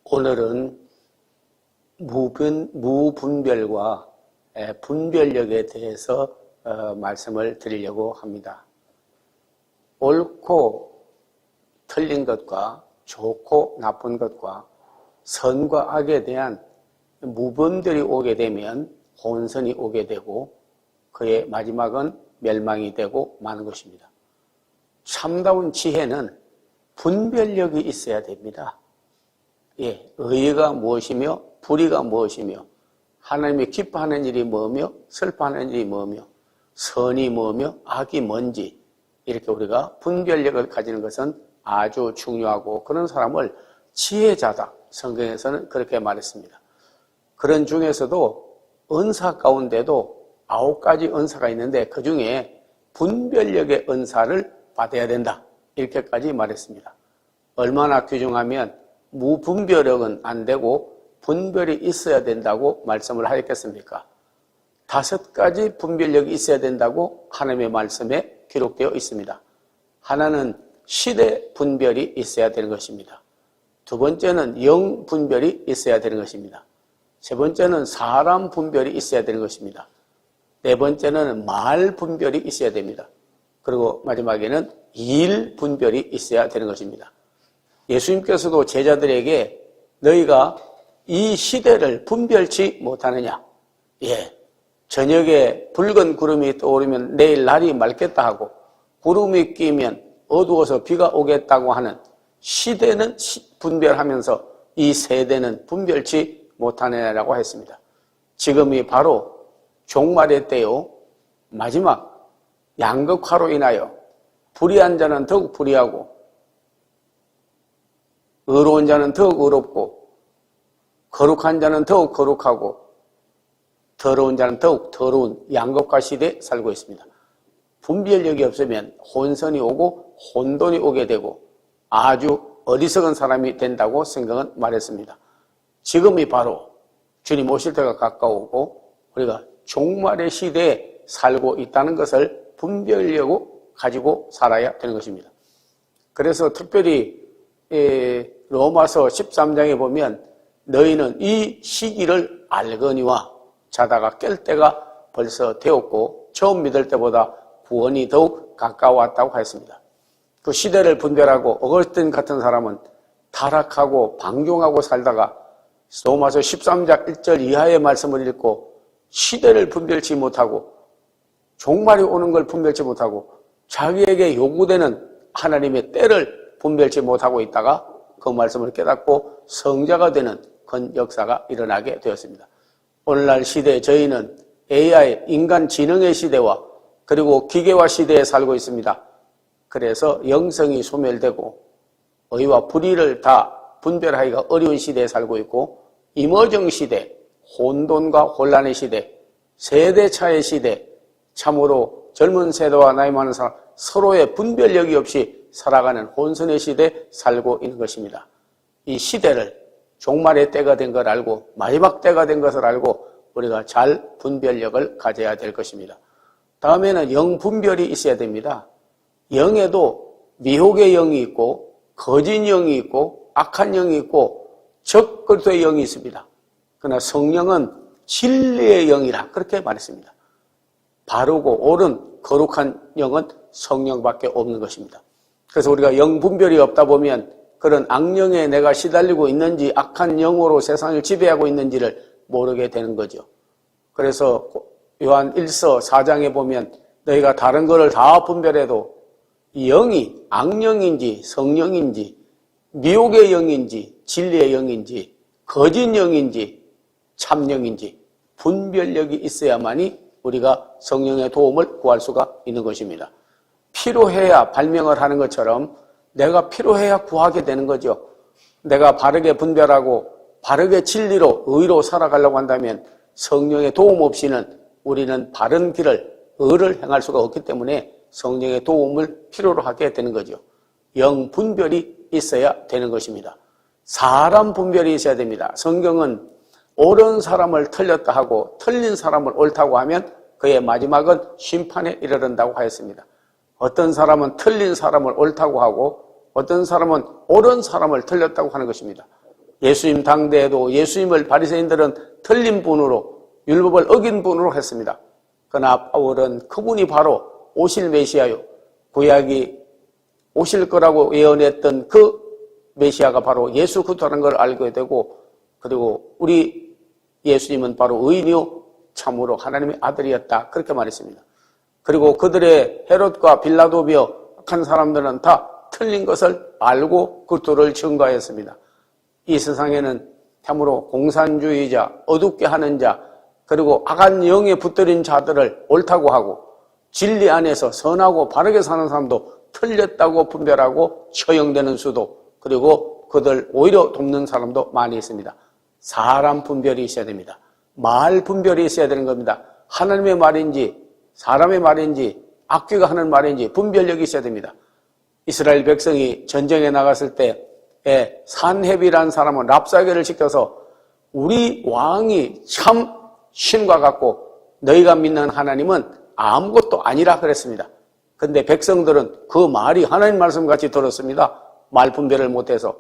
오늘은 무분별과 분별력에 대해서 말씀을 드리려고 합니다. 옳고 틀린 것과 좋고 나쁜 것과 선과 악에 대한 무분별이 오게 되면 혼선이 오게 되고 그의 마지막은 멸망이 되고 마는 것입니다. 참다운 지혜는 분별력이 있어야 됩니다. 의가 무엇이며 불의가 무엇이며 하나님이 기뻐하는 일이 뭐며 슬퍼하는 일이 뭐며 선이 뭐며 악이 뭔지 이렇게 우리가 분별력을 가지는 것은 아주 중요하고 그런 사람을 지혜자다. 성경에서는 그렇게 말했습니다. 그런 중에서도 은사 가운데도 9가지 은사가 있는데 그 중에 분별력의 은사를 받아야 된다. 이렇게까지 말했습니다. 얼마나 귀중하면 무분별력은 안 되고 분별이 있어야 된다고 말씀을 하였겠습니까? 5가지 분별력이 있어야 된다고 하나님의 말씀에 기록되어 있습니다. 하나는 시대 분별이 있어야 되는 것입니다. 두 번째는 영 분별이 있어야 되는 것입니다. 세 번째는 사람 분별이 있어야 되는 것입니다. 네 번째는 말 분별이 있어야 됩니다. 그리고 마지막에는 일 분별이 있어야 되는 것입니다. 예수님께서도 제자들에게 너희가 이 시대를 분별치 못하느냐? 저녁에 붉은 구름이 떠오르면 내일 날이 맑겠다 하고 구름이 끼면 어두워서 비가 오겠다고 하는 시대는 분별하면서 이 세대는 분별치 못하느냐라고 했습니다. 지금이 바로 종말의 때요. 마지막 양극화로 인하여 불의한 자는 더욱 불의하고 의로운 자는 더욱 의롭고 거룩한 자는 더욱 거룩하고 더러운 자는 더욱 더러운 양극화 시대에 살고 있습니다. 분별력이 없으면 혼선이 오고 혼돈이 오게 되고 아주 어리석은 사람이 된다고 성경은 말했습니다. 지금이 바로 주님 오실 때가 가까우고 우리가 종말의 시대에 살고 있다는 것을 분별력을 가지고 살아야 되는 것입니다. 그래서 특별히 로마서 13장에 보면 너희는 이 시기를 알거니와 자다가 깰 때가 벌써 되었고 처음 믿을 때보다 구원이 더욱 가까웠다고 하였습니다. 그 시대를 분별하고 어거스틴 같은 사람은 타락하고 방종하고 살다가 로마서 13장 1절 이하의 말씀을 읽고 시대를 분별치 못하고 종말이 오는 걸 분별치 못하고 자기에게 요구되는 하나님의 때를 분별치 못하고 있다가 그 말씀을 깨닫고 성자가 되는 그런 역사가 일어나게 되었습니다. 오늘날 시대에 저희는 AI, 인간지능의 시대와 그리고 기계화 시대에 살고 있습니다. 그래서 영성이 소멸되고 의와 불의를 다 분별하기가 어려운 시대에 살고 있고 이머정 시대, 혼돈과 혼란의 시대, 세대차의 시대, 참으로 젊은 세대와 나이 많은 사람 서로의 분별력이 없이 살아가는 혼선의 시대에 살고 있는 것입니다. 이 시대를 종말의 때가 된 걸 알고 마지막 때가 된 것을 알고 우리가 잘 분별력을 가져야 될 것입니다. 다음에는 영분별이 있어야 됩니다. 영에도 미혹의 영이 있고 거짓 영이 있고 악한 영이 있고 적그리스도의 영이 있습니다. 그러나 성령은 진리의 영이라 그렇게 말했습니다. 바르고 옳은 거룩한 영은 성령밖에 없는 것입니다. 그래서 우리가 영분별이 없다 보면 그런 악령에 내가 시달리고 있는지 악한 영으로 세상을 지배하고 있는지를 모르게 되는 거죠. 그래서 요한 1서 4장에 보면 너희가 다른 거를 다 분별해도 이 영이 악령인지 성령인지 미혹의 영인지 진리의 영인지 거짓 영인지 참영인지 분별력이 있어야만이 우리가 성령의 도움을 구할 수가 있는 것입니다. 필요해야 발명을 하는 것처럼 내가 필요해야 구하게 되는 거죠. 내가 바르게 분별하고 바르게 진리로 의로 살아가려고 한다면 성령의 도움 없이는 우리는 바른 길을 의를 행할 수가 없기 때문에 성령의 도움을 필요로 하게 되는 거죠. 영 분별이 있어야 되는 것입니다. 사람 분별이 있어야 됩니다. 성경은 옳은 사람을 틀렸다 하고 틀린 사람을 옳다고 하면 그의 마지막은 심판에 이르른다고 하였습니다. 어떤 사람은 틀린 사람을 옳다고 하고 어떤 사람은 옳은 사람을 틀렸다고 하는 것입니다. 예수님 당대에도 예수님을 바리새인들은 틀린 분으로, 율법을 어긴 분으로 했습니다. 그러나 바울은 그분이 바로 오실 메시아요, 구약이 오실 거라고 예언했던 그 메시아가 바로 예수 그리스도라는 걸 알게 되고, 그리고 우리 예수님은 바로 의인이요 참으로 하나님의 아들이었다, 그렇게 말했습니다. 그리고 그들의 헤롯과 빌라도비어 악한 사람들은 다 틀린 것을 알고 그리스도를 증거하였습니다. 이 세상에는 참으로 공산주의자, 어둡게 하는 자, 그리고 악한 영에 붙들린 자들을 옳다고 하고, 진리 안에서 선하고 바르게 사는 사람도 틀렸다고 분별하고 처형되는 수도, 그리고 그들 오히려 돕는 사람도 많이 있습니다. 사람 분별이 있어야 됩니다. 말 분별이 있어야 되는 겁니다. 하나님의 말인지 사람의 말인지 악귀가 하는 말인지 분별력이 있어야 됩니다. 이스라엘 백성이 전쟁에 나갔을 때에 산헤비라는 사람은 랍사게를 시켜서 우리 왕이 참 신과 같고 너희가 믿는 하나님은 아무것도 아니라 그랬습니다. 근데 백성들은 그 말이 하나님 말씀같이 들었습니다. 말 분별을 못해서.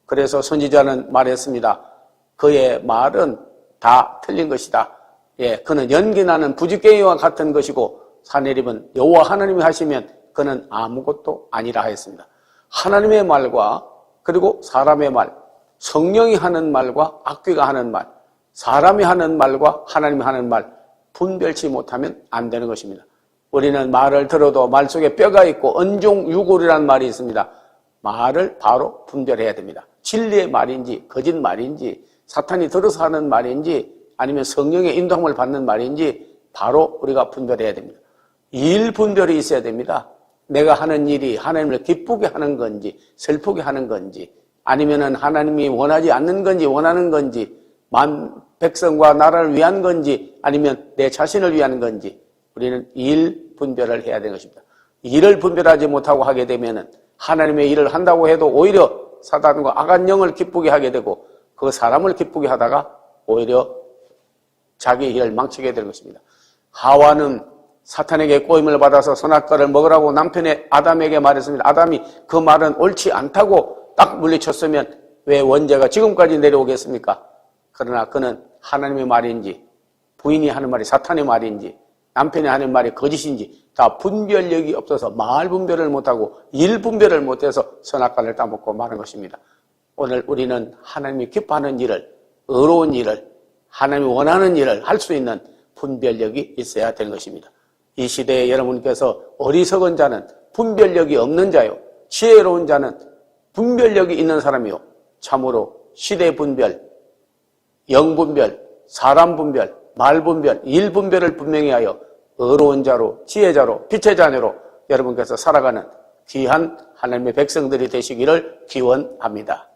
그래서 선지자는 말했습니다. 그의 말은 다 틀린 것이다. 예, 그는 연기나는 부지깽이와 같은 것이고 산헤립은 여호와 하나님이 하시면 그는 아무것도 아니라 하였습니다. 하나님의 말과 그리고 사람의 말, 성령이 하는 말과 악귀가 하는 말, 사람이 하는 말과 하나님이 하는 말 분별치 못하면 안 되는 것입니다. 우리는 말을 들어도 말 속에 뼈가 있고 언종유골이라는 말이 있습니다. 말을 바로 분별해야 됩니다. 진리의 말인지 거짓 말인지 사탄이 들어서 하는 말인지 아니면 성령의 인도함을 받는 말인지 바로 우리가 분별해야 됩니다. 일 분별이 있어야 됩니다. 내가 하는 일이 하나님을 기쁘게 하는 건지 슬프게 하는 건지 아니면은 하나님이 원하지 않는 건지 원하는 건지 만 백성과 나라를 위한 건지 아니면 내 자신을 위한 건지 우리는 일 분별을 해야 되는 것입니다. 일을 분별하지 못하고 하게 되면은 하나님의 일을 한다고 해도 오히려 사단과 악한 영을 기쁘게 하게 되고 그 사람을 기쁘게 하다가 오히려 자기 일을 망치게 되는 것입니다. 하와는 사탄에게 꼬임을 받아서 선악과를 먹으라고 남편의 아담에게 말했습니다. 아담이 그 말은 옳지 않다고 딱 물리쳤으면 왜 원죄가 지금까지 내려오겠습니까? 그러나 그는 하나님의 말인지 부인이 하는 말이 사탄의 말인지 남편이 하는 말이 거짓인지 다 분별력이 없어서 말 분별을 못하고 일 분별을 못해서 선악과를 따먹고 마는 것입니다. 오늘 우리는 하나님이 기뻐하는 일을, 의로운 일을, 하나님이 원하는 일을 할 수 있는 분별력이 있어야 되는 것입니다. 이 시대에 여러분께서 어리석은 자는 분별력이 없는 자요, 지혜로운 자는 분별력이 있는 사람이요, 참으로 시대 분별, 영 분별, 사람 분별, 말 분별, 일 분별을 분명히 하여 의로운 자로, 지혜자로, 빛의 자녀로 여러분께서 살아가는 귀한 하나님의 백성들이 되시기를 기원합니다.